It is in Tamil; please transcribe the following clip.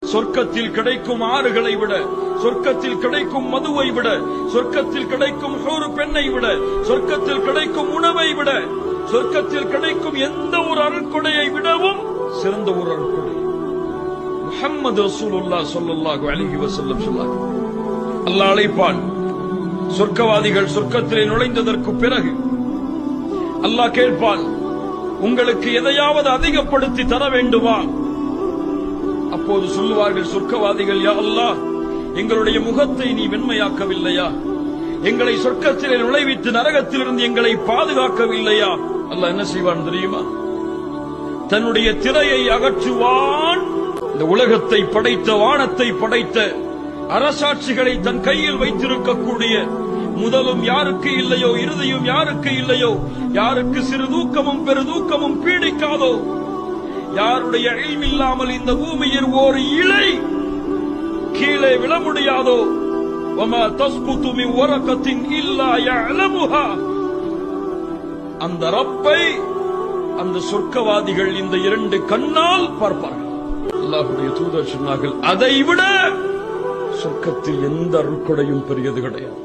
சொர்க்கத்தில் கிடைக்கும் ஆறுகளை விட, சொர்க்கத்தில் கிடைக்கும் மதுவை விட, சொர்க்கத்தில் கிடைக்கும் ஒரு பெண்ணை விட, சொர்க்கத்தில் கிடைக்கும் உணவை விட, சொர்க்கத்தில் கிடைக்கும் எந்த ஒரு அருட்கொடையை விடவும் சிறந்த ஒரு அருட்கொடை முஹம்மது ரசூலுல்லாஹ் ஸல்லல்லாஹு அலைஹி வஸல்லம் சொன்னார். அல்லாஹ் அழைப்பான். சொர்க்கவாதிகள் சொர்க்கத்திலே நுழைந்ததற்கு பிறகு அல்லாஹ் கேட்பான், உங்களுக்கு எதையாவது அதிகப்படுத்தி தர வேண்டுமா? அப்போது சொல்லுவார்கள் சொர்க்கவாதிகள், யா அல்லாஹ், எங்களுடைய முகத்தை நீ வெண்மையாக்கவில்லையா? எங்களை சொர்க்கத்திலே நுழைவித்து நரகத்திலிருந்து எங்களை பாதுகாக்கவில்லையா? அல்லாஹ் என்ன செய்வான் தெரியுமா? தன்னுடைய திரையை அகற்றுவான். இந்த உலகத்தை படைத்த, வானத்தை படைத்த, அரசாட்சிகளை தன் கையில் வைத்திருக்கக்கூடிய, முதலும் யாருக்கு இல்லையோ, இறுதியும் யாருக்கு இல்லையோ, யாருக்கு சிறு தூக்கமும் பெருதூக்கமும் பீடிக்காதோ, யாருடைய இல்ம் இல்லாமல் இந்த பூமியில் ஒரு இலை கீழே விழ முடியாதோ, வமா தஸ்குது மின் வரகத்தின் இல்லா யஅலமுஹா, அந்த ரப்பை அந்த சொர்க்கவாதிகள் இந்த இரண்டு கண்ணால் பார்ப்பார்கள். அல்லாஹ்வுடைய தூதர் சொன்னார்கள், அதைவிட சொர்க்கத்தில் எந்த அருட்கொடையும் பெரியது கிடையாது.